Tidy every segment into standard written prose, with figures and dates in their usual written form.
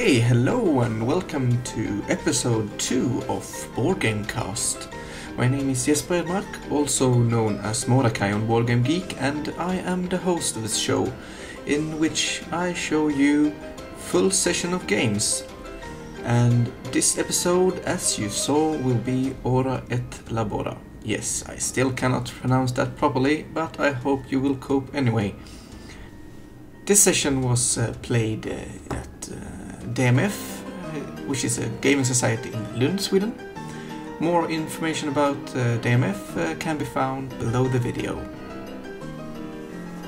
Okay, hello and welcome to episode 2 of BoardGameCast. My name is Jesper Edmark, also known as Mordachai on BoardGameGeek, and I am the host of this show, in which I show you full session of games. And this episode, as you saw, will be Ora et Labora. Yes, I still cannot pronounce that properly, but I hope you will cope anyway. This session was played at DMF, which is a gaming society in Lund, Sweden. More information about DMF can be found below the video.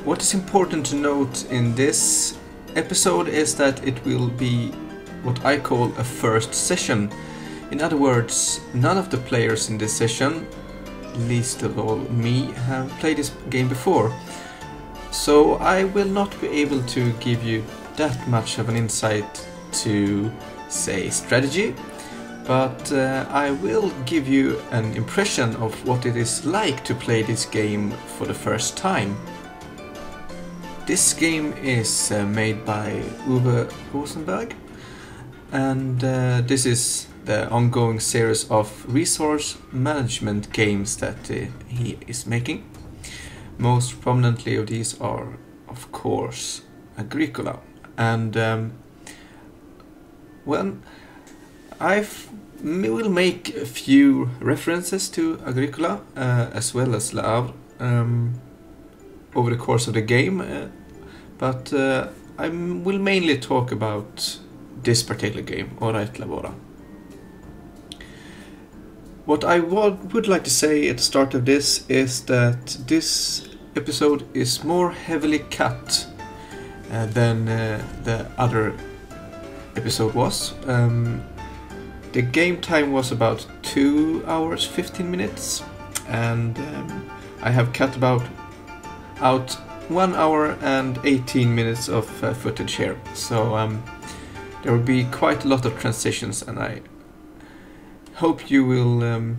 What is important to note in this episode is that it will be what I call a first session. In other words, none of the players in this session, least of all me, have played this game before. So I will not be able to give you that much of an insight to, say, strategy, but I will give you an impression of what it is like to play this game for the first time. This game is made by Uwe Rosenberg, and this is the ongoing series of resource management games that he is making. Most prominently of these are, of course, Agricola. And well, I will make a few references to Agricola as well as Labora over the course of the game, but I will mainly talk about this particular game, Ora et Labora. What I would like to say at the start of this is that this episode is more heavily cut than the other episode was. The game time was about 2 hours 15 minutes, and I have cut out 1 hour and 18 minutes of footage here. So there will be quite a lot of transitions, and I hope you will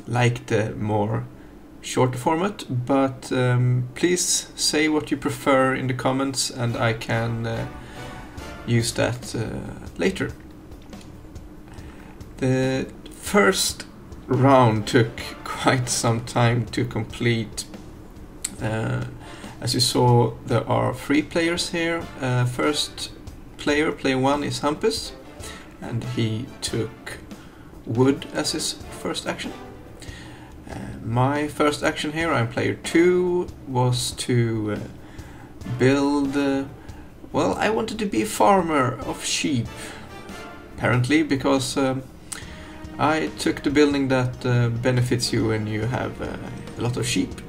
like the more shorter format, but please say what you prefer in the comments and I can use that later. The first round took quite some time to complete. As you saw, there are 3 players here. First player 1, is Hampus, and he took wood as his first action. My first action here, I'm player 2, was to build... well, I wanted to be a farmer of sheep, apparently, because I took the building that benefits you when you have a lot of sheep.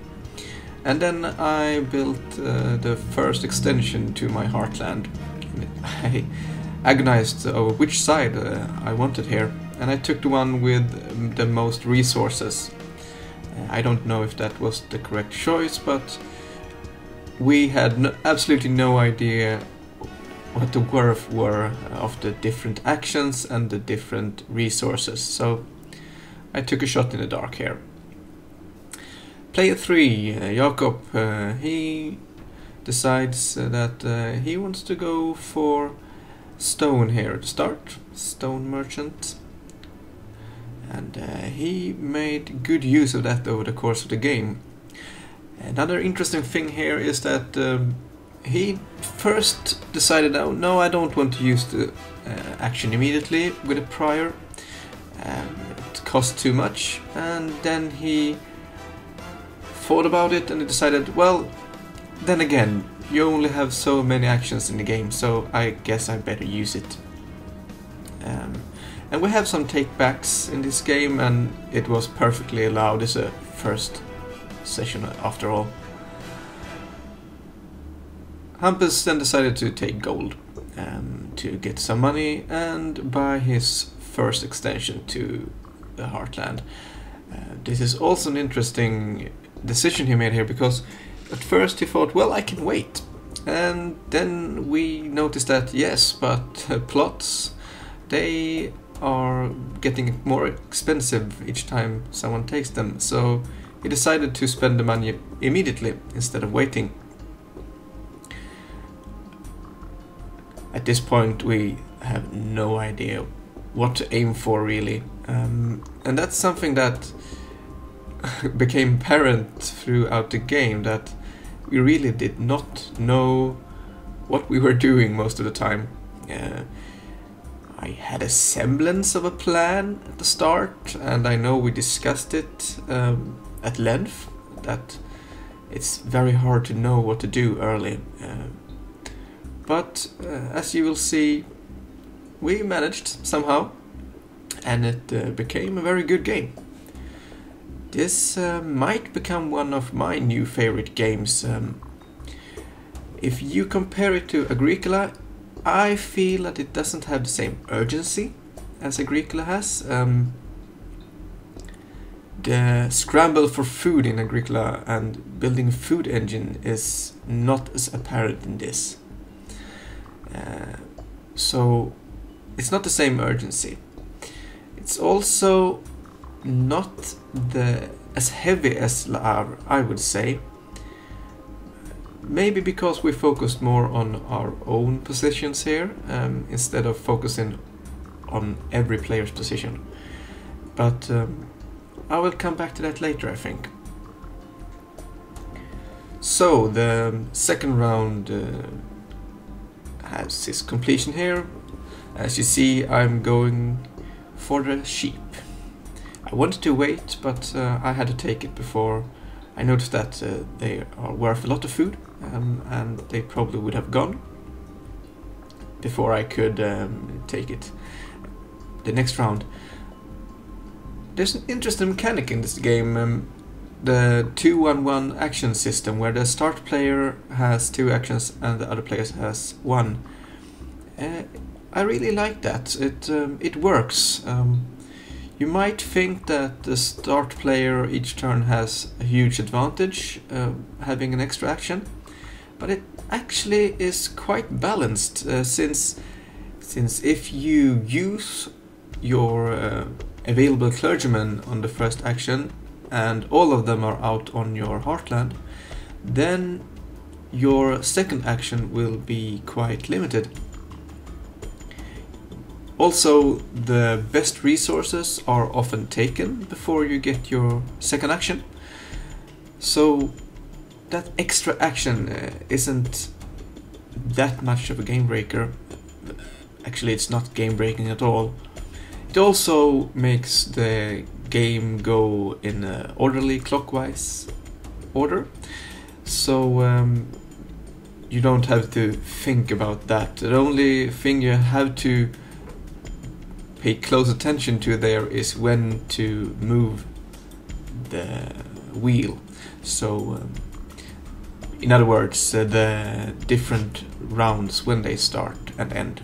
And then I built the first extension to my heartland. I agonized over which side I wanted here, and I took the one with the most resources. I don't know if that was the correct choice, but we had absolutely no idea what the worth were of the different actions and the different resources, so I took a shot in the dark here. Player 3, Jakob, he decides that he wants to go for stone here at the start, stone merchant, and he made good use of that over the course of the game. Another interesting thing here is that he first decided, oh no, I don't want to use the action immediately with a prior, it costs too much, and then he thought about it and he decided, well, then again, you only have so many actions in the game, so I guess I better use it. And we have some takebacks in this game, and it was perfectly allowed as a first session after all. Hampus then decided to take gold to get some money and buy his first extension to the Heartland. This is also an interesting decision he made here, because at first he thought, well, I can wait. And then we noticed that, yes, but plots, they are getting more expensive each time someone takes them. So he decided to spend the money immediately instead of waiting. At this point we have no idea what to aim for, really. And that's something that became apparent throughout the game, that we really did not know what we were doing most of the time. I had a semblance of a plan at the start, and I know we discussed it at length, that it's very hard to know what to do early. But as you will see, we managed somehow, and it became a very good game. This might become one of my new favorite games. If you compare it to Agricola, I feel that it doesn't have the same urgency as Agricola has. The scramble for food in Agricola and building a food engine is not as apparent in this. So it's not the same urgency. It's also not as heavy as Labora, I would say. Maybe because we focused more on our own positions here, instead of focusing on every player's position. But I will come back to that later, I think. So the second round has its completion here. As you see, I'm going for the sheep. I wanted to wait, but I had to take it before I noticed that they are worth a lot of food, and they probably would have gone before I could take it the next round. There's an interesting mechanic in this game, the 2-1-1 action system, where the start player has 2 actions and the other player has 1. I really like that. It works. You might think that the start player each turn has a huge advantage having an extra action, but it actually is quite balanced, since if you use your available clergymen on the first action and all of them are out on your heartland, then your second action will be quite limited. Also, the best resources are often taken before you get your second action, so that extra action isn't that much of a game breaker. Actually, it's not game breaking at all. It also makes the game go in an orderly, clockwise order, so you don't have to think about that. The only thing you have to pay close attention to there is when to move the wheel. So in other words, the different rounds when they start and end.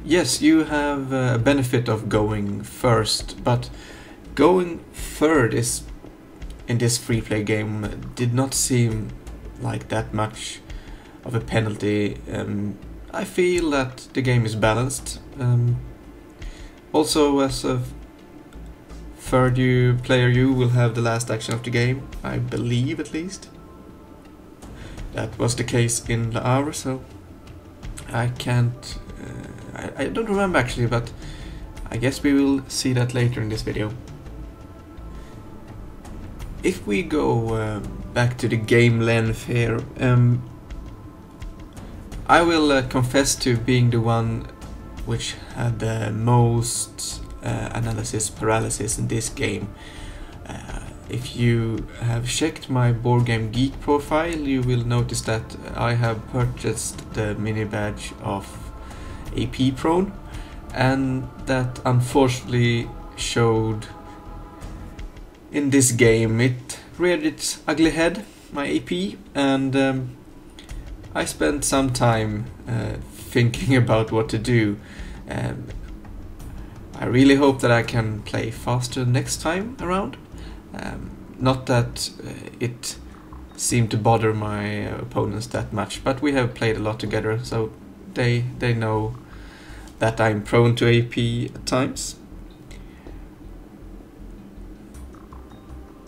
Yes, you have a benefit of going first, but going third is, in this free play game, did not seem like that much of a penalty. I feel that the game is balanced. Also, as a third player, you will have the last action of the game, I believe, at least. That was the case in Labora, so I can't... I don't remember actually, but I guess we will see that later in this video. If we go back to the game length here, I will confess to being the one which had the most analysis paralysis in this game. If you have checked my Board Game Geek profile, you will notice that I have purchased the mini badge of AP Prone, and that unfortunately showed in this game. It reared its ugly head, my AP, and I spent some time thinking about what to do. I really hope that I can play faster next time around. Not that it seemed to bother my opponents that much, but we have played a lot together, so they know that I'm prone to AP at times.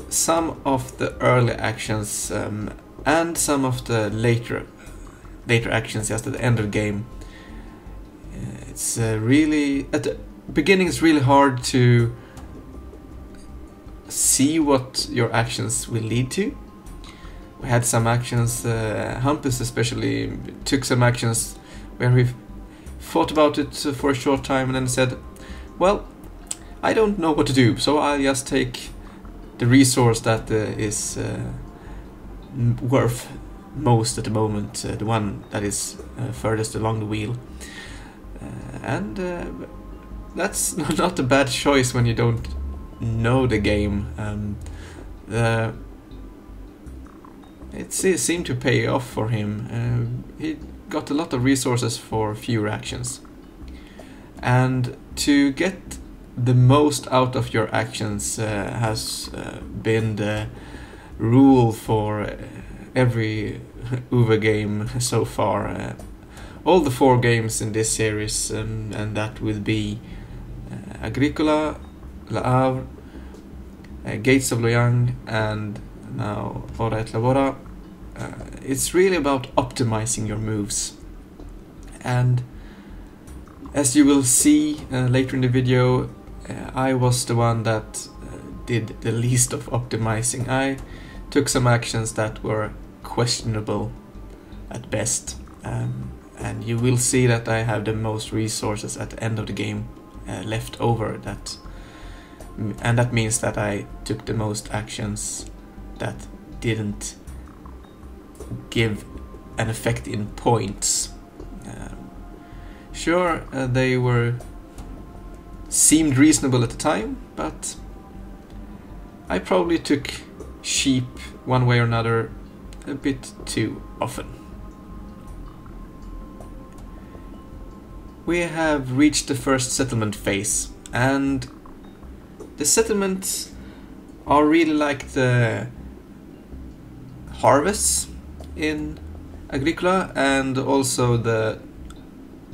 Some of the early actions and some of the later later actions just at the end of the game. It's really, at the beginning it's really hard to see what your actions will lead to. We had some actions, Hampus especially took some actions where we thought about it for a short time and then said, well, I don't know what to do, so I'll just take the resource that is worth most at the moment, the one that is furthest along the wheel. And that's not a bad choice when you don't know the game. It seemed to pay off for him. He got a lot of resources for fewer actions. And to get the most out of your actions has been the rule for every Uwe game so far. All the 4 games in this series, and that will be Agricola, Le Havre, Gates of Loyang, and now Ora et Labora. It's really about optimizing your moves. And as you will see later in the video, I was the one that did the least of optimizing. I took some actions that were questionable at best. And you will see that I have the most resources at the end of the game left over. And that means that I took the most actions that didn't give an effect in points. Sure, they seemed reasonable at the time, but I probably took sheep one way or another a bit too often. We have reached the first settlement phase, and the settlements are really like the harvests in Agricola and also the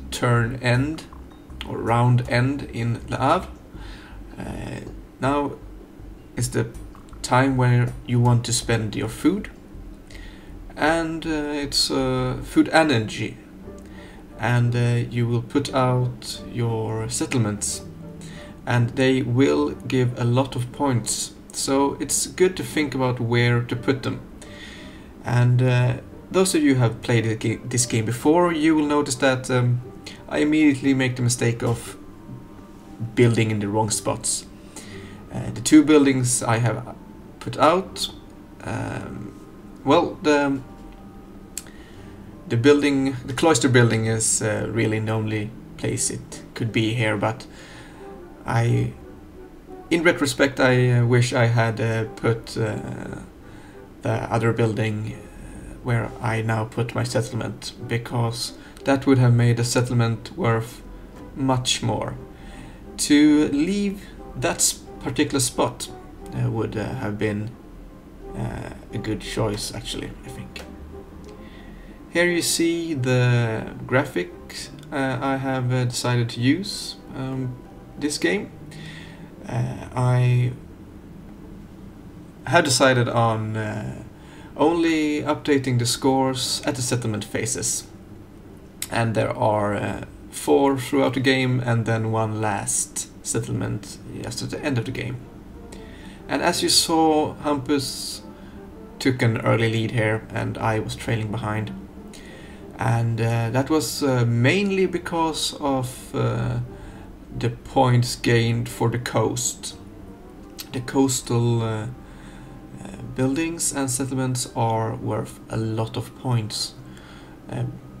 turn end or round end in Le Havre. Now is the time where you want to spend your food, and it's food and energy. And you will put out your settlements, and they will give a lot of points, so it's good to think about where to put them. And those of you who have played this game before, you will notice that I immediately make the mistake of building in the wrong spots. The 2 buildings I have put out, well, the cloister building is really the only place it could be here, but in retrospect, I wish I had put the other building where I now put my settlement, because that would have made the settlement worth much more. To leave that particular spot would have been a good choice, actually, I think. Here you see the graphic I have decided to use this game. I have decided on only updating the scores at the settlement phases, and there are 4 throughout the game and then 1 last settlement just at the end of the game. And as you saw, Hampus took an early lead here and I was trailing behind. And that was mainly because of the points gained for the coast. The coastal buildings and settlements are worth a lot of points,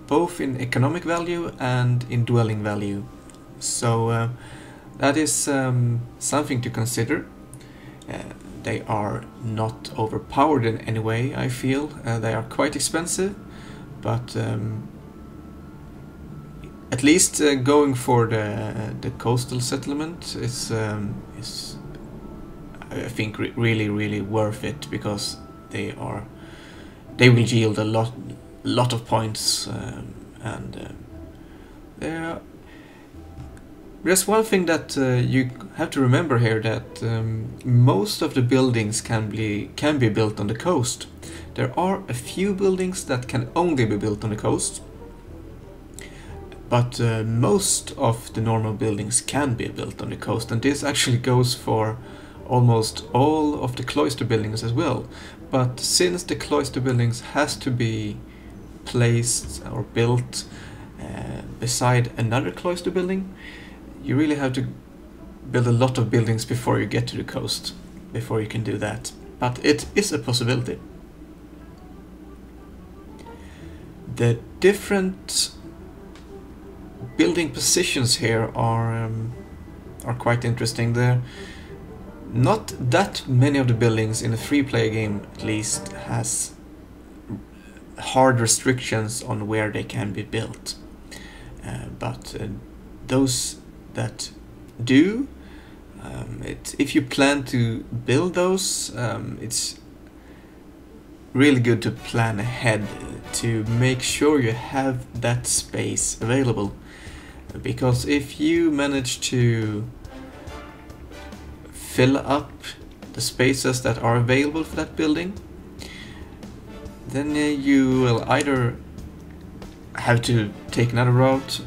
both in economic value and in dwelling value. So that is something to consider. They are not overpowered in any way, I feel. They are quite expensive, but at least going for the coastal settlement is I think really worth it, because they will yield a lot of points, and There's one thing that you have to remember here, that most of the buildings can be built on the coast. There are a few buildings that can only be built on the coast, but most of the normal buildings can be built on the coast, and this actually goes for almost all of the cloister buildings as well. But since the cloister buildings has to be placed or built beside another cloister building, you really have to build a lot of buildings before you get to the coast, before you can do that. But it is a possibility. The different building positions here are quite interesting. There, not that many of the buildings in a free-player game, at least, has hard restrictions on where they can be built. But those that do, if you plan to build those, it's really good to plan ahead to make sure you have that space available. Because if you manage to fill up the spaces that are available for that building, then you will either have to take another route,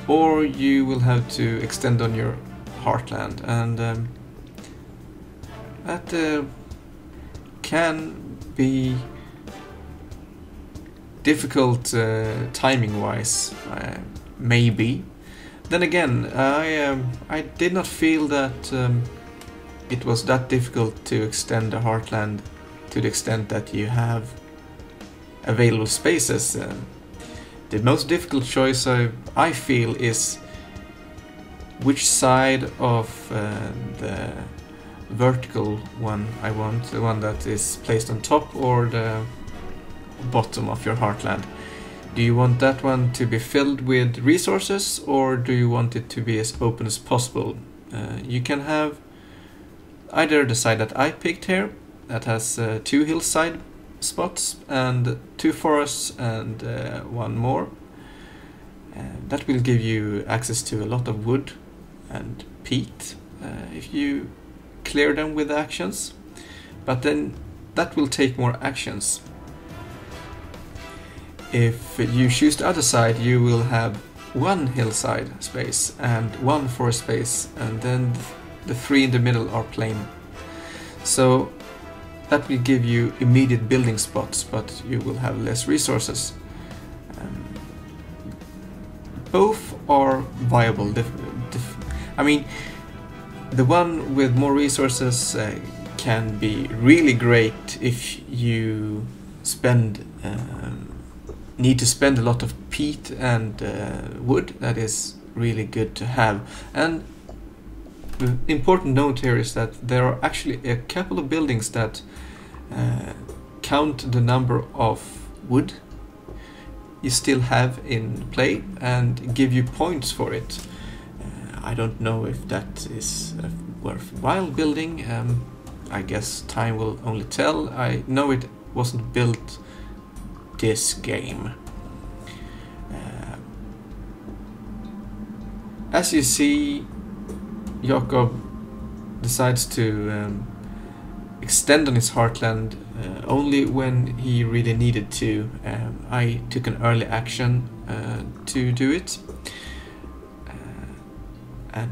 or you will have to extend on your heartland, and that can be difficult timing wise, maybe. Then again, I did not feel that it was that difficult to extend the heartland to the extent that you have available spaces. The most difficult choice I feel is which side of the vertical one I want, the one that is placed on top or the bottom of your heartland. Do you want that one to be filled with resources, or do you want it to be as open as possible? You can have either the side that I picked here, that has 2 hillside spots and 2 forests and 1 more. That will give you access to a lot of wood and peat if you clear them with actions, but then that will take more actions. If you choose the other side, you will have 1 hillside space and 1 forest space, and then the 3 in the middle are plain. So that will give you immediate building spots, but you will have less resources. Both are viable. I mean, the one with more resources can be really great if you need to spend a lot of peat and wood. That is really good to have. And the important note here is that there are actually a couple of buildings that count the number of wood you still have in play and give you points for it. I don't know if that is a worthwhile building. I guess time will only tell. I know it wasn't built this game. As you see, Jakob decides to extend on his heartland only when he really needed to. I took an early action to do it, and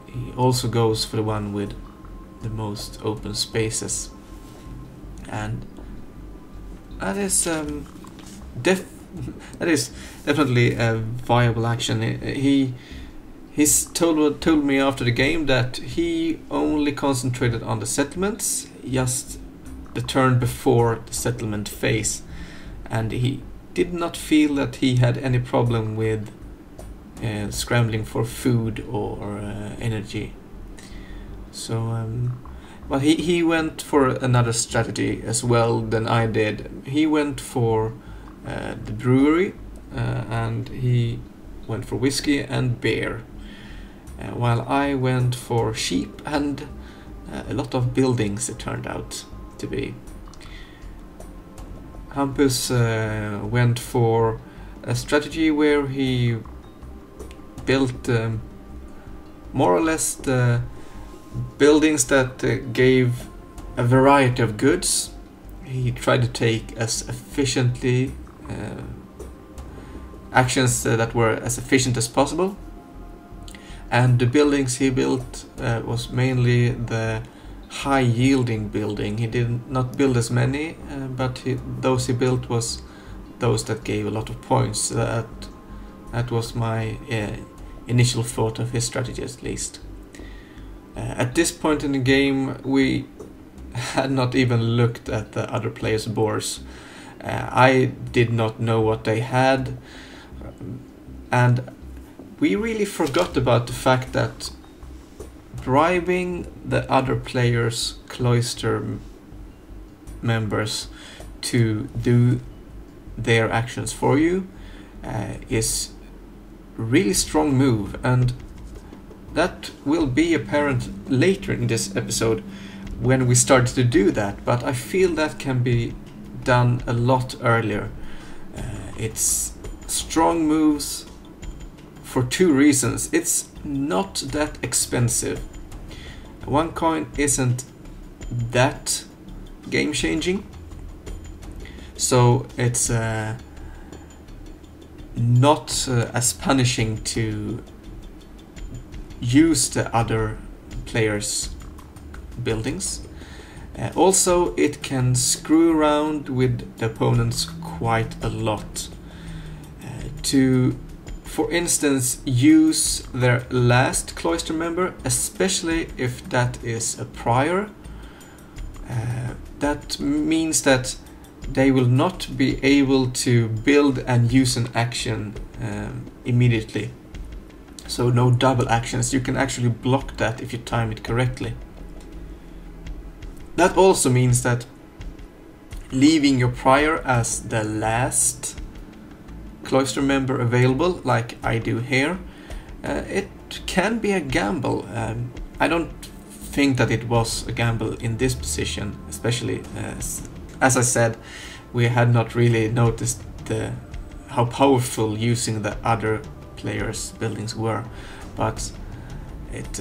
he also goes for the one with the most open spaces, and that is that is definitely a viable action. He's told me after the game that he only concentrated on the settlements, just the turn before the settlement phase, and he did not feel that he had any problem with scrambling for food or energy. So, but he went for another strategy as well than I did. He went for the brewery, and he went for whiskey and beer, while I went for sheep and a lot of buildings, it turned out to be. Hampus went for a strategy where he built more or less the buildings that gave a variety of goods. He tried to take as efficiently actions that were as efficient as possible, and the buildings he built was mainly the high-yielding building. He did not build as many, but those he built was those that gave a lot of points. That was my initial thought of his strategy, at least. At this point in the game, we had not even looked at the other players' boards. I did not know what they had, and we really forgot about the fact that bribing the other players' cloister members to do their actions for you is really strong move, and that will be apparent later in this episode when we start to do that, but I feel that can be done a lot earlier. It's strong moves for two reasons. It's not that expensive. One coin isn't that game changing, so it's not as punishing to use the other players' buildings. Also, it can screw around with the opponents quite a lot. To, for instance, use their last cloister member, especially if that is a prior. That means that they will not be able to build and use an action immediately. So no double actions. You can actually block that if you time it correctly. That also means that leaving your prior as the last cloister member available, like I do here, it can be a gamble. I don't think that it was a gamble in this position, especially as I said, we had not really noticed how powerful using the other players' buildings were, but it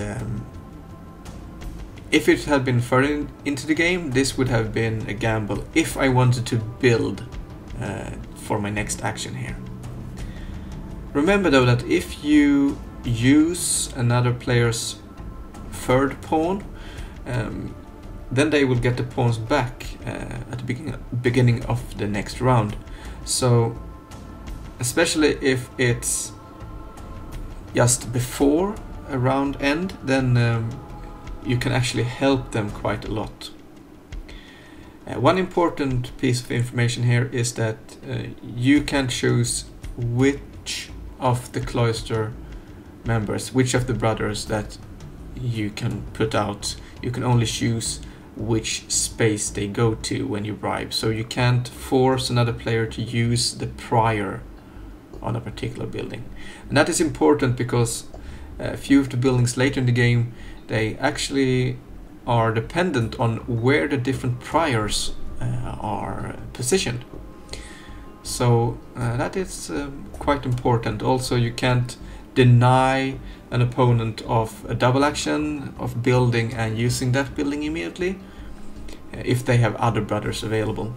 if it had been further into the game, this would have been a gamble if I wanted to build for my next action here. Remember though that if you use another player's third pawn, then they will get the pawns back at the beginning of the next round. So especially if it's just before a round end, then you can actually help them quite a lot. One important piece of information here is that you can choose which of the cloister members, which of the brothers that you can put out. You can only choose which space they go to when you bribe, so you can't force another player to use the prior on a particular building. And that is important because a few of the buildings later in the game, they actually are dependent on where the different priors are positioned. So that is quite important. Also, you can't deny an opponent of a double action of building and using that building immediately if they have other brothers available.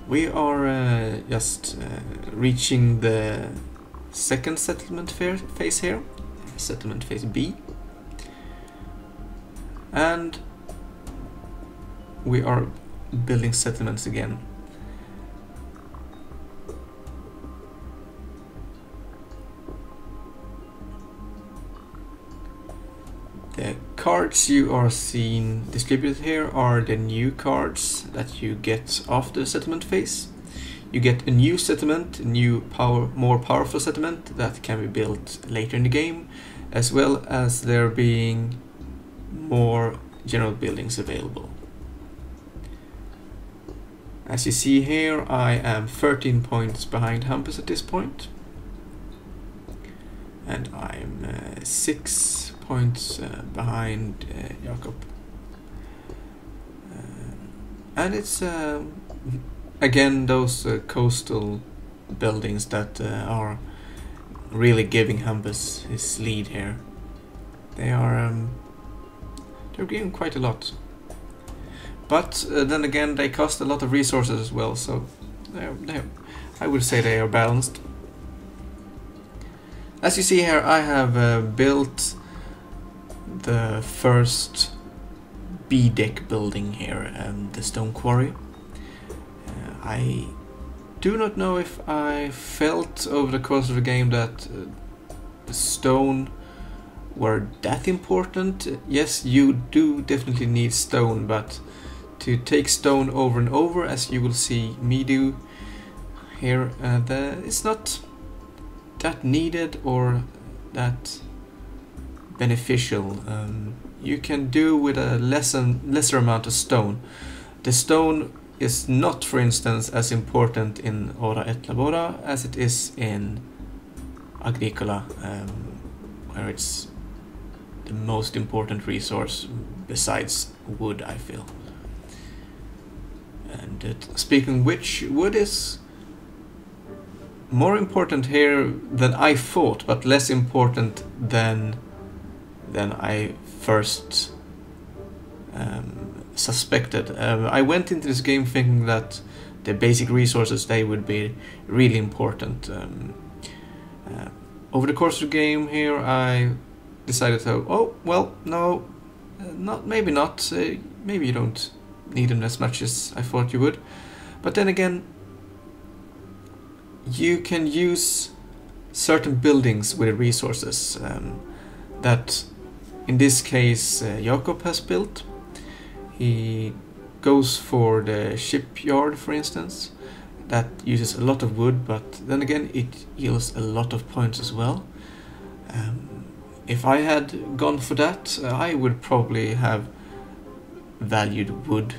We are just reaching the second settlement phase here, settlement phase B, and we are building settlements again. The cards you are seeing distributed here are the new cards that you get after the settlement phase. You get a new settlement, a new more powerful settlement that can be built later in the game, as well as there being more general buildings available. As you see here, I am 13 points behind Hampus at this point, and I'm 6 points behind Jakob. And it's again those coastal buildings that are really giving Hampus his lead here. They're giving quite a lot. But then again, they cost a lot of resources as well, so I would say they are balanced. As you see here, I have built the first B deck building here, the stone quarry. I do not know if I felt over the course of the game that stone were that important. Yes, you do definitely need stone, but to take stone over and over, as you will see me do here, it's not that needed or that beneficial. You can do with a lesser amount of stone. The stone is not, for instance, as important in Ora et Labora as it is in Agricola, where it's the most important resource besides wood, I feel. And speaking of which, wood is more important here than I thought, but less important than I first suspected. I went into this game thinking that the basic resources, they would be really important. Over the course of the game here, I decided to, oh well, no, maybe not. Maybe you don't need them as much as I thought you would. But then again, you can use certain buildings with resources that, in this case, Jakob has built. He goes for the shipyard, for instance. That uses a lot of wood, but then again it yields a lot of points as well. If I had gone for that, I would probably have valued wood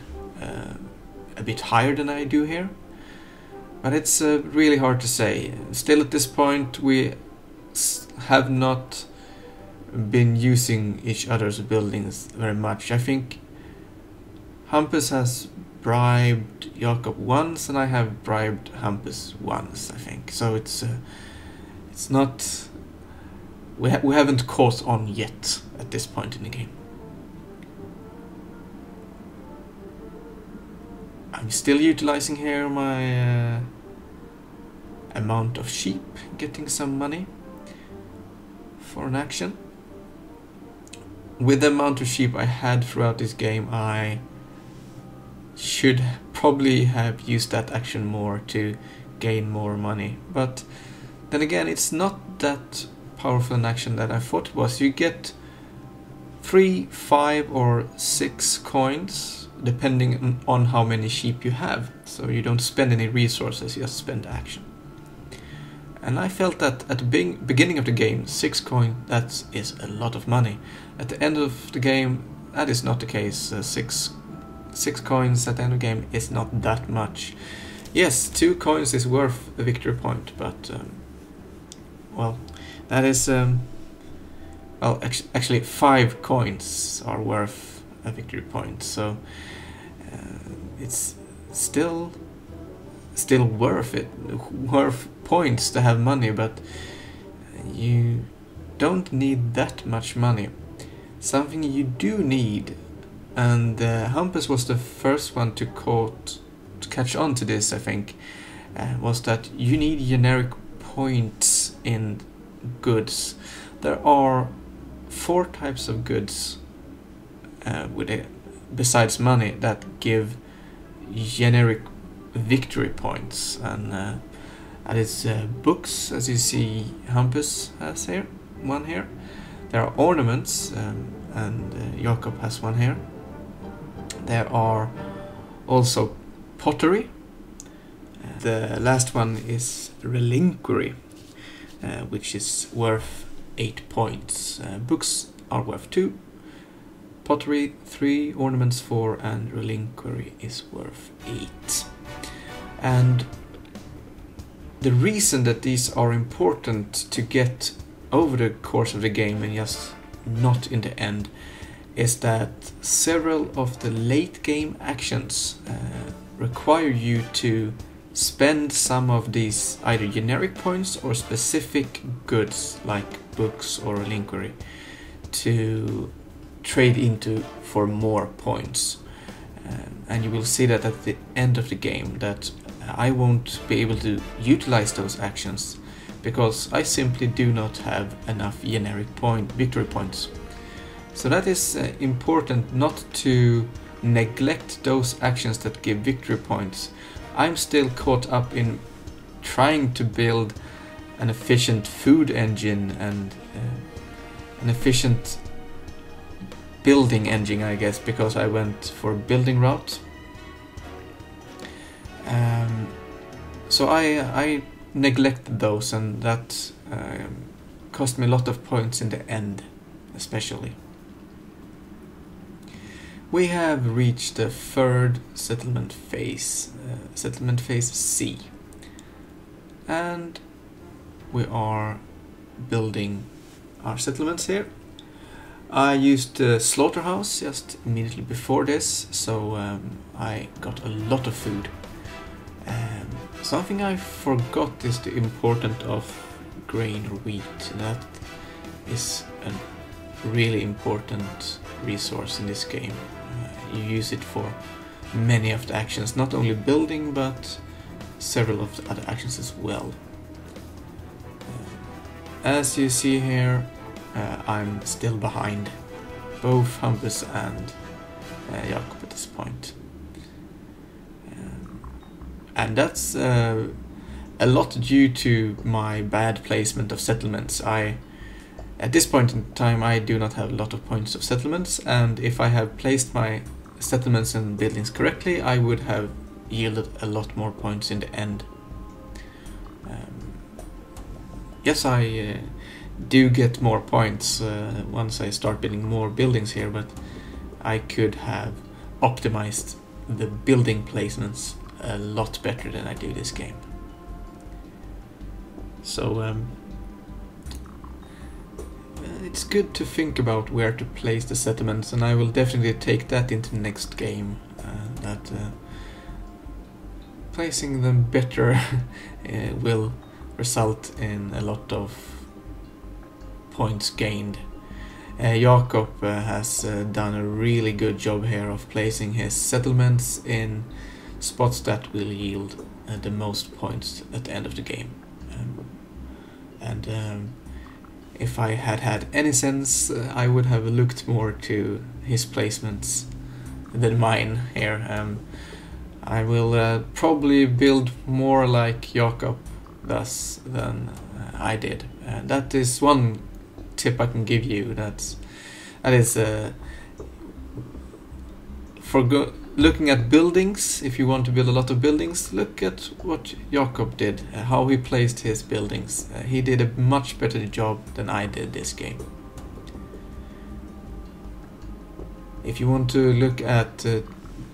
a bit higher than I do here. But it's really hard to say. Still at this point we have not been using each other's buildings very much. I think Hampus has bribed Jakob once, and I have bribed Hampus once, I think. So it's not... We haven't caught on yet at this point in the game. I'm still utilizing here my amount of sheep, getting some money for an action. With the amount of sheep I had throughout this game, I should probably have used that action more to gain more money. But then again, it's not that powerful an action that I thought it was. You get 3, 5 or 6 coins depending on how many sheep you have. So you don't spend any resources, you just spend action. And I felt that at the beginning of the game, 6 coins, that is a lot of money. At the end of the game, that is not the case. 6 coins at the end of the game is not that much. Yes, 2 coins is worth a victory point, but well, that is well, actually 5 coins are worth a victory point, so it's still worth it, worth points to have money, but you don't need that much money. Something you do need, and Hampus was the first one to catch on to this, I think, was that you need generic points in goods. There are 4 types of goods besides money that give generic victory points, and that is books, as you see Hampus has here, one here. There are ornaments, and Jakob has one here. There are also pottery. The last one is reliquary, which is worth 8 points. Books are worth 2, pottery 3, ornaments 4, and reliquary is worth 8. And the reason that these are important to get over the course of the game and just not in the end is that several of the late game actions require you to spend some of these either generic points or specific goods like books or lingerie to trade into for more points. And you will see that at the end of the game that I won't be able to utilize those actions because I simply do not have enough generic victory points. So that is important, not to neglect those actions that give victory points. I'm still caught up in trying to build an efficient food engine and an efficient building engine, I guess, because I went for building route. So I neglected those, and that cost me a lot of points in the end, especially. We have reached the third settlement phase C, and we are building our settlements here. I used the slaughterhouse just immediately before this, so I got a lot of food. Something I forgot is the importance of grain or wheat. That is a really important resource in this game. You use it for many of the actions, not only building but several of the other actions as well. As you see here, I'm still behind both Hampus and Jakob at this point. And that's a lot due to my bad placement of settlements. At this point in time I do not have a lot of points of settlements, and if I have placed my settlements and buildings correctly, I would have yielded a lot more points in the end. Yes, I do get more points once I start building more buildings here, but I could have optimized the building placements a lot better than I do this game. So it's good to think about where to place the settlements, and I will definitely take that into the next game, that placing them better will result in a lot of points gained. Jakob has done a really good job here of placing his settlements in spots that will yield the most points at the end of the game. If I had had any sense, I would have looked more to his placements than mine here. I will probably build more like Jakob does than I did. That is one tip I can give you. That is looking at buildings. If you want to build a lot of buildings, look at what Jakob did, how he placed his buildings. He did a much better job than I did this game. If you want to look at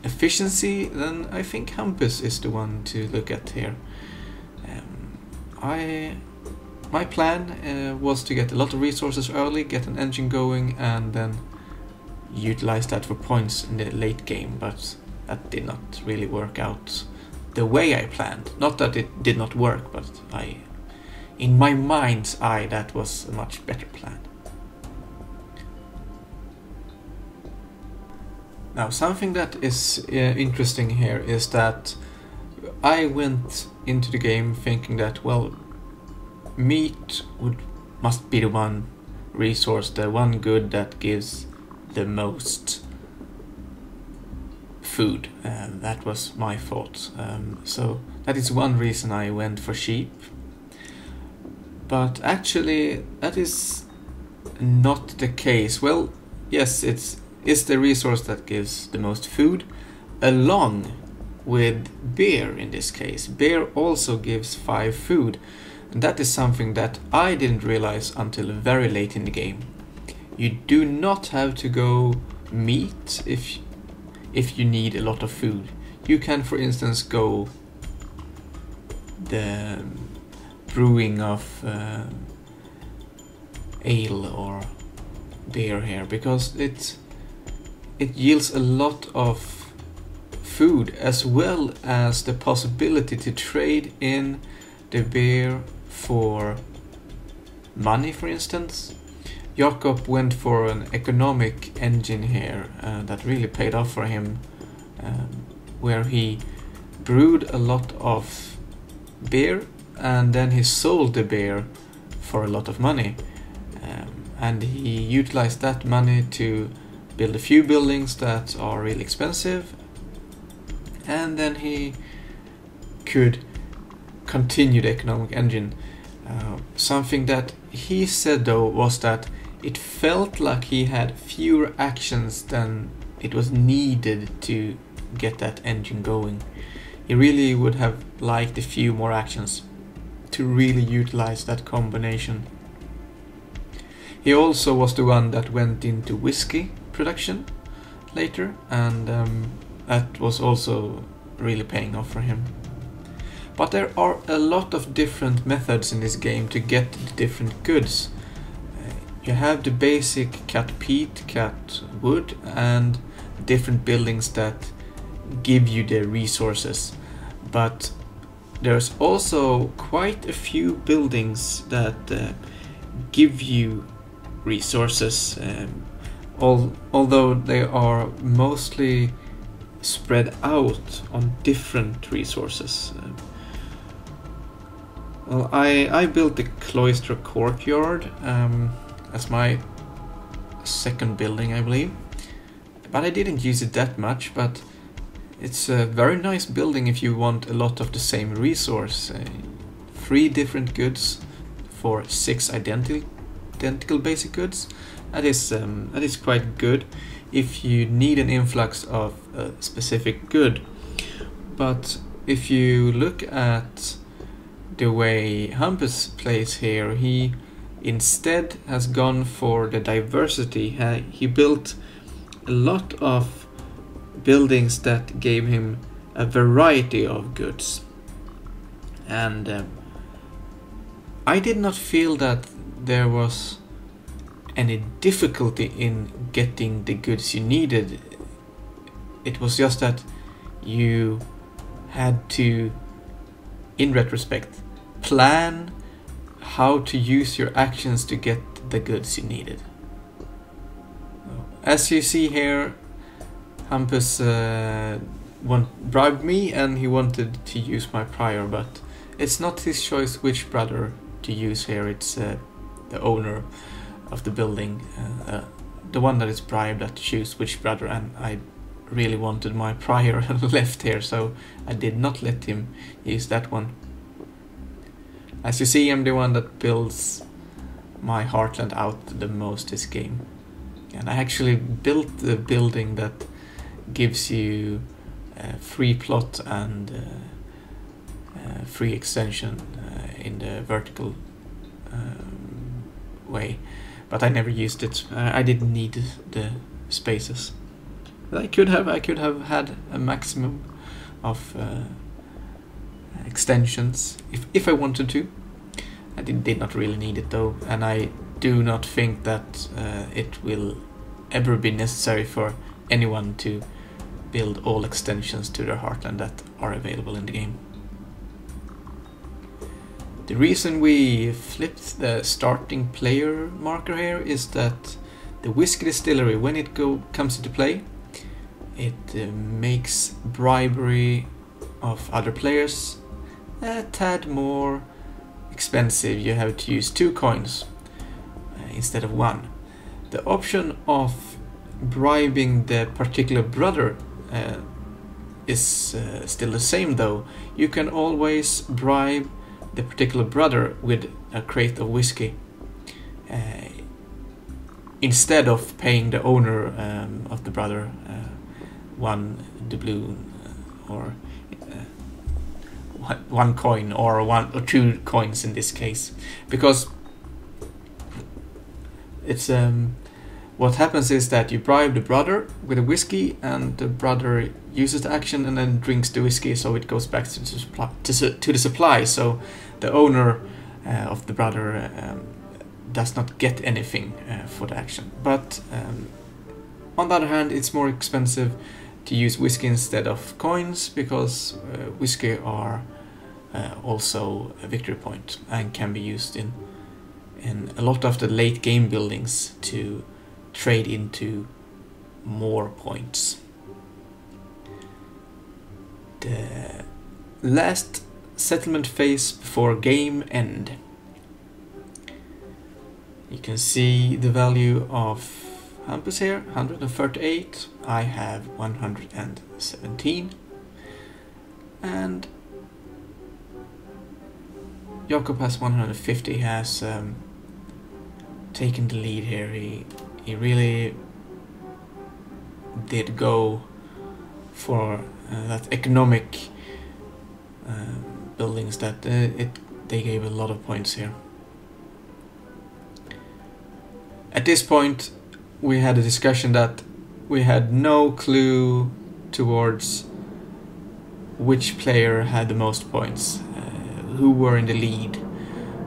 efficiency, then I think Hampus is the one to look at here. My plan was to get a lot of resources early, get an engine going, and then utilize that for points in the late game, but that did not really work out the way I planned. Not that it did not work, but in my mind's eye, that was a much better plan. Now, something that is interesting here is that I went into the game thinking that, well, meat must be the one resource, the one good that gives the most food. That was my thought. So that is one reason I went for sheep. But actually, that is not the case. Well, yes, it's the resource that gives the most food, along with beer in this case. Beer also gives 5 food, and that is something that I didn't realize until very late in the game. You do not have to go meat if you need a lot of food. You can, for instance, go the brewing of ale or beer here, because it yields a lot of food as well as the possibility to trade in the beer for money, for instance. Jakob went for an economic engine here that really paid off for him, where he brewed a lot of beer and then he sold the beer for a lot of money, and he utilized that money to build a few buildings that are really expensive, and then he could continue the economic engine. Something that he said though was that it felt like he had fewer actions than it was needed to get that engine going. He really would have liked a few more actions to really utilize that combination. He also was the one that went into whiskey production later, and that was also really paying off for him. But there are a lot of different methods in this game to get the different goods. You have the basic cut peat, cut wood, and different buildings that give you the resources. But there's also quite a few buildings that give you resources, although they are mostly spread out on different resources. Well, I built the Cloister Courtyard as my second building, I believe, but I didn't use it that much. But it's a very nice building if you want a lot of the same resource. 3 different goods for 6 identical basic goods. That is quite good if you need an influx of a specific good. But if you look at the way Hampus plays here, he instead has gone for the diversity. He built a lot of buildings that gave him a variety of goods, and I did not feel that there was any difficulty in getting the goods you needed. It was just that you had to, in retrospect, plan how to use your actions to get the goods you needed. As you see here, Hampus bribed me and he wanted to use my prior, but it's not his choice which brother to use here. It's the owner of the building, the one that is bribed, that choose which brother, and I really wanted my prior left here, so I did not let him use that one. As you see, I'm the one that builds my heartland out the most this game, and I actually built the building that gives you free plot and free extension in the vertical way, but I never used it. I didn't need the spaces. But I could have had a maximum of extensions if I wanted to. I did not really need it though, and I do not think that it will ever be necessary for anyone to build all extensions to their heartland that are available in the game. The reason we flipped the starting player marker here is that the whiskey distillery, when it comes into play, it makes bribery of other players a tad more expensive. You have to use 2 coins instead of 1. The option of bribing the particular brother is still the same though. You can always bribe the particular brother with a crate of whiskey instead of paying the owner of the brother 1 doubloon or 1 coin or 1 or 2 coins in this case, because it's what happens is that you bribe the brother with a whiskey, and the brother uses the action and then drinks the whiskey, so it goes back to the supply. So the owner of the brother does not get anything for the action. But on the other hand, it's more expensive to use whiskey instead of coins, because whiskey are also a victory point and can be used in a lot of the late game buildings to trade into more points. The last settlement phase before game end. You can see the value of Hampus here, 138. I have 117. And Jakob has 150. He has taken the lead here. He really did go for that economic buildings that they gave a lot of points here. At this point we had a discussion that we had no clue towards which player had the most points, who were in the lead,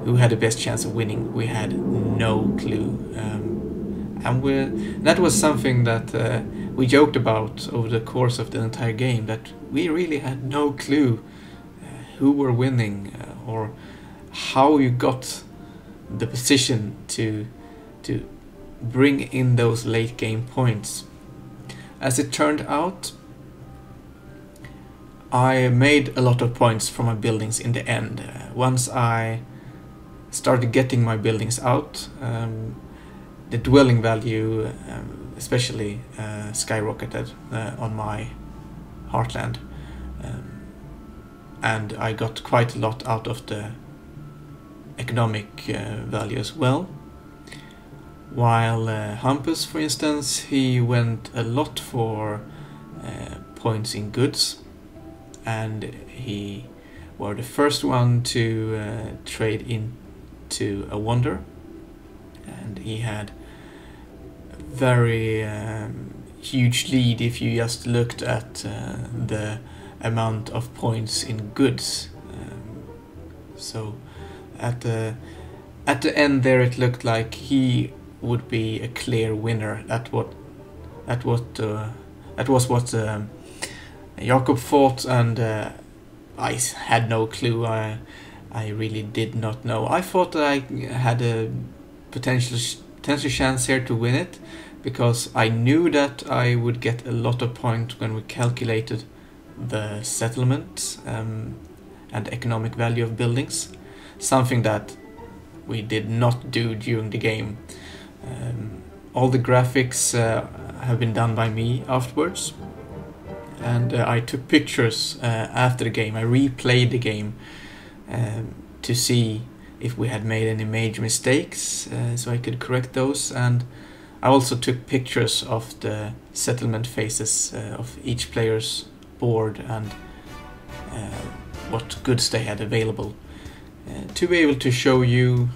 who had the best chance of winning. We had no clue, and that was something that we joked about over the course of the entire game, that we really had no clue who were winning or how you got the position to bring in those late game points. As it turned out, I made a lot of points from my buildings in the end. Once I started getting my buildings out, the dwelling value especially skyrocketed on my heartland, and I got quite a lot out of the economic value as well. While Hampus, for instance, he went a lot for points in goods, and he were the first one to trade into a wonder, and he had a very huge lead if you just looked at the amount of points in goods. So at the end there, it looked like he would be a clear winner. That was what Jakob thought, and I had no clue. I really did not know. I thought that I had a potential chance here to win it, because I knew that I would get a lot of points when we calculated the settlement and economic value of buildings, something that we did not do during the game. All the graphics have been done by me afterwards, and I took pictures after the game. I replayed the game to see if we had made any major mistakes, so I could correct those, and I also took pictures of the settlement phases of each player's board and what goods they had available, to be able to show you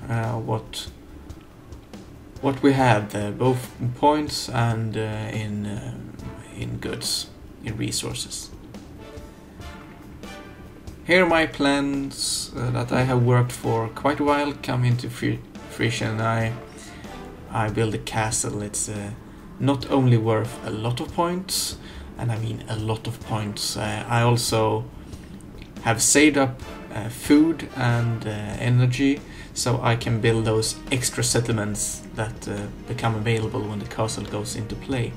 what we had, both in points and in goods, in resources. Here my plans that I have worked for quite a while come into fruition. I build a castle. It's not only worth a lot of points, and I mean a lot of points. I also have saved up food and energy, so I can build those extra settlements that become available when the castle goes into play.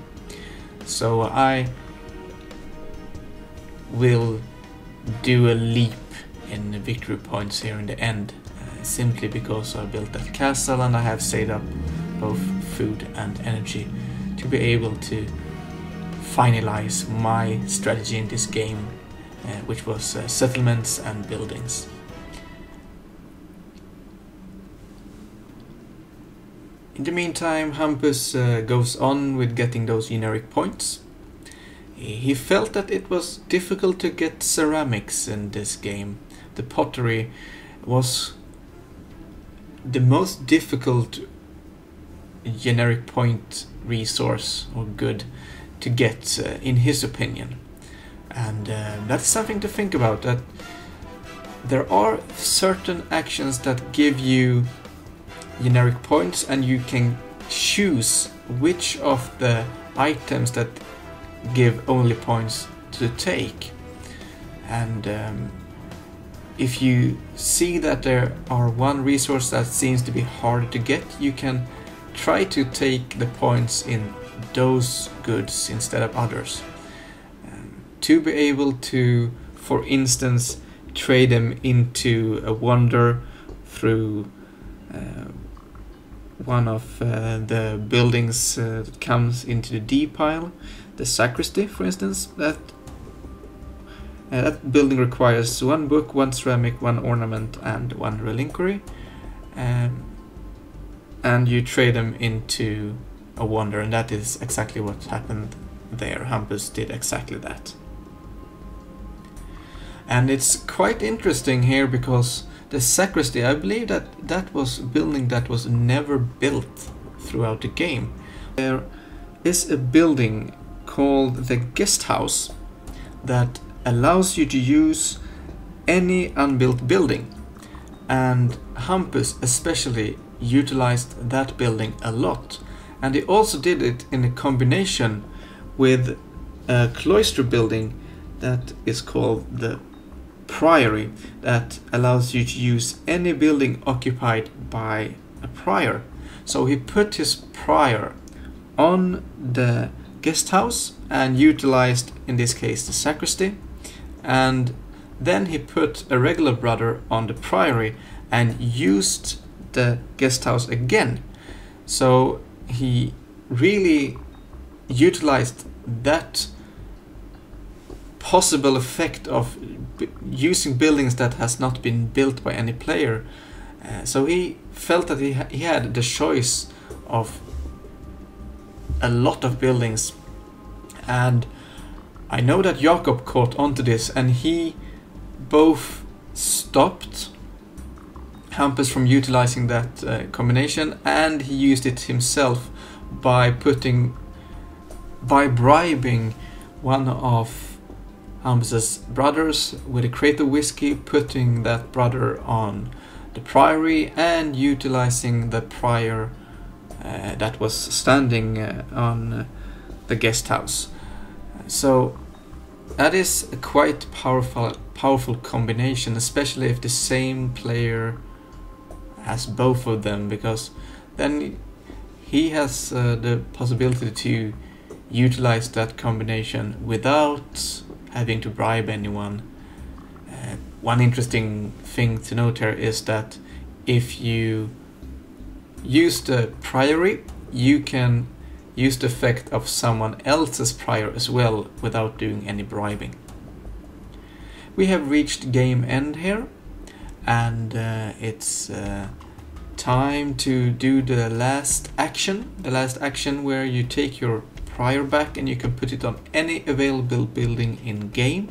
So I will do a leap in victory points here in the end, simply because I built that castle and I have saved up both food and energy to be able to finalize my strategy in this game, which was settlements and buildings. In the meantime, Hampus goes on with getting those generic points. He felt that it was difficult to get ceramics in this game. The pottery was the most difficult generic point resource or good to get, in his opinion. And that's something to think about, that there are certain actions that give you generic points, and you can choose which of the items that give only points to the take. And if you see that there are one resource that seems to be harder to get, you can try to take the points in those goods instead of others. To be able to, for instance, trade them into a wonder through one of the buildings that comes into the D pile, the sacristy, for instance. That building requires 1 book, 1 ceramic, 1 ornament, and 1 reliquary, and you trade them into a wonder, and that is exactly what happened there. Hampus did exactly that. And it's quite interesting here because the sacristy, I believe that was a building that was never built throughout the game. There is a building called the guest house that allows you to use any unbuilt building, and Hampus especially utilized that building a lot, and he also did it in a combination with a cloister building that is called the priory, that allows you to use any building occupied by a prior. So he put his prior on the guest house and utilized, in this case, the sacristy, and then he put a regular brother on the priory and used the guest house again. So he really utilized that possible effect of using buildings that has not been built by any player. So he felt that he had the choice of a lot of buildings, and I know that Jakob caught onto this, and he both stopped Hampus from utilizing that combination, and he used it himself by bribing one of Hampus's brothers with a crate of whiskey, putting that brother on the priory and utilizing the prior that was standing on the guest house. So that is a quite powerful combination, especially if the same player has both of them, because then he has the possibility to utilize that combination without having to bribe anyone. One interesting thing to note here is that if you use the priory, you can use the effect of someone else's prior as well without doing any bribing. We have reached game end here, and it's time to do the last action. The last action where you take your prior back and you can put it on any available building in game,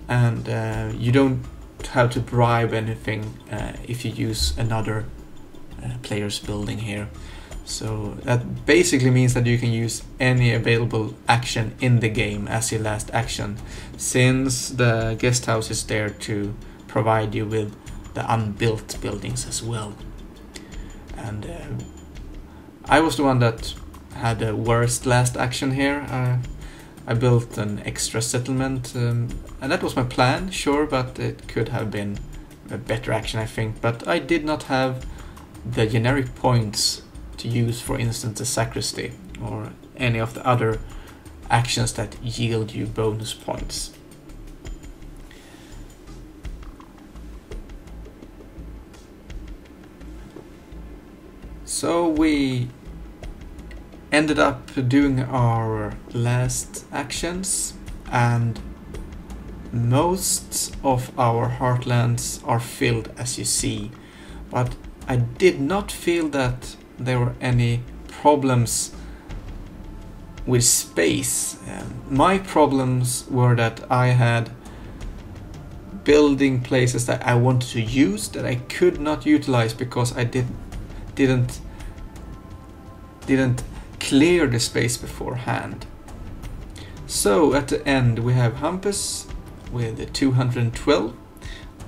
and you don't have to bribe anything if you use another player's building here. So that basically means that you can use any available action in the game as your last action, since the guest house is there to provide you with the unbuilt buildings as well. And I was the one that had the worst last action here. I built an extra settlement, and that was my plan, sure, but it could have been a better action, I think. But I did not have the generic points to use, for instance, the sacristy or any of the other actions that yield you bonus points. So we ended up doing our last actions, and most of our heartlands are filled, as you see, but I did not feel that there were any problems with space. My problems were that I had building places that I wanted to use that I could not utilize because I didn't clear the space beforehand. So at the end we have Hampus with 212.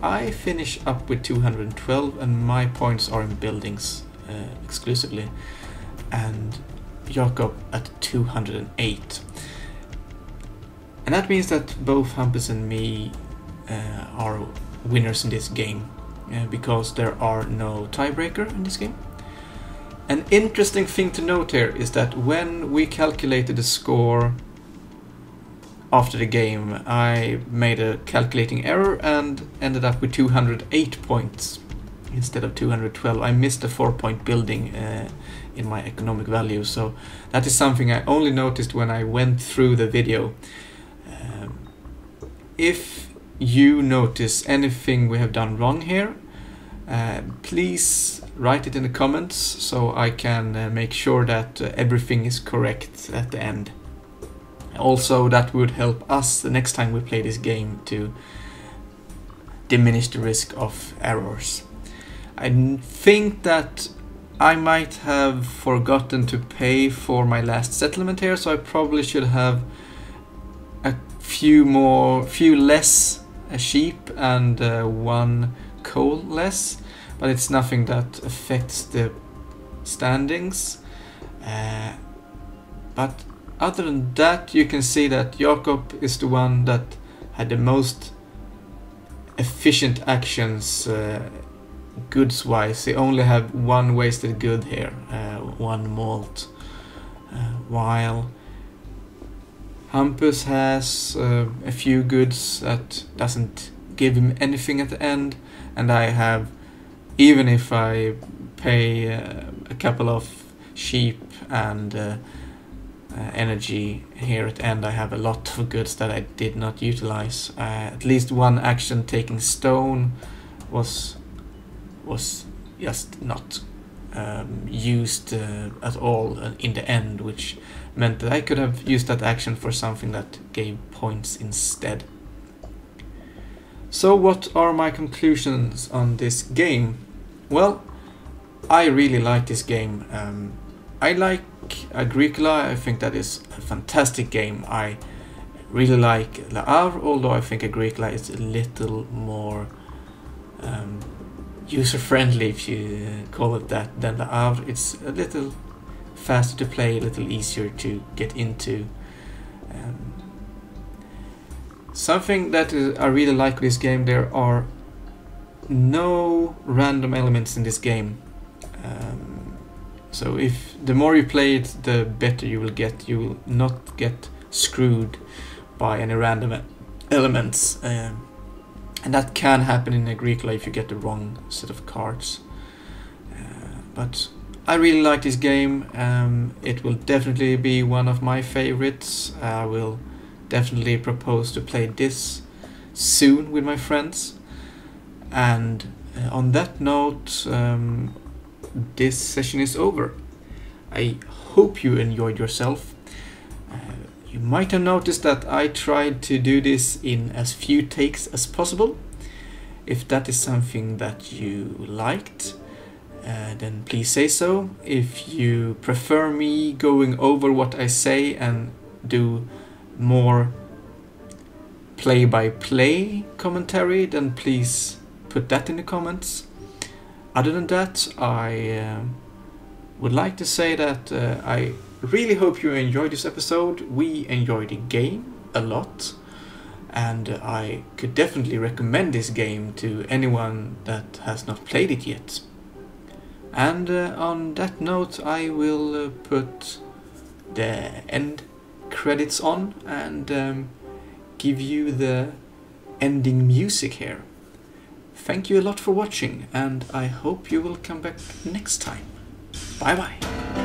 I finish up with 212, and my points are in buildings exclusively, and Jakob at 208. And that means that both Hampus and me are winners in this game, because there are no tiebreaker in this game. An interesting thing to note here is that when we calculated the score after the game, I made a calculating error and ended up with 208 points instead of 212. I missed a 4-point building in my economic value, so that is something I only noticed when I went through the video. If you notice anything we have done wrong here, please write it in the comments so I can make sure that everything is correct at the end. Also, that would help us the next time we play this game to diminish the risk of errors. I think that I might have forgotten to pay for my last settlement here, so I probably should have a few less sheep and 1 coal less, but it's nothing that affects the standings. But other than that, you can see that Jakob is the one that had the most efficient actions goods wise. He only had 1 wasted good here, 1 malt, while Hampus has a few goods that doesn't give him anything at the end, and I have, even if I pay a couple of sheep and energy here at the end, I have a lot of goods that I did not utilize. At least 1 action taking stone was just not used at all in the end, which meant that I could have used that action for something that gave points instead. So what are my conclusions on this game? Well, I really like this game. I like Agricola. I think that is a fantastic game. I really like Le Havre, although I think Agricola is a little more user-friendly, if you call it that, than Le Havre. It's a little faster to play, a little easier to get into. Something that I really like with this game, there are no random elements in this game. So if the more you play it, the better you will get. You will not get screwed by any random elements. And that can happen in Agricola if you get the wrong set of cards. But I really like this game. It will definitely be one of my favorites. I will definitely propose to play this soon with my friends. And on that note, this session is over. I hope you enjoyed yourself. You might have noticed that I tried to do this in as few takes as possible. If that is something that you liked, then please say so. If you prefer me going over what I say and do more play-by-play commentary, then please put that in the comments. Other than that, I would like to say that I really hope you enjoyed this episode. We enjoyed the game a lot, and I could definitely recommend this game to anyone that has not played it yet. And on that note, I will put the end credits on and give you the ending music here. Thank you a lot for watching, and I hope you will come back next time. Bye bye.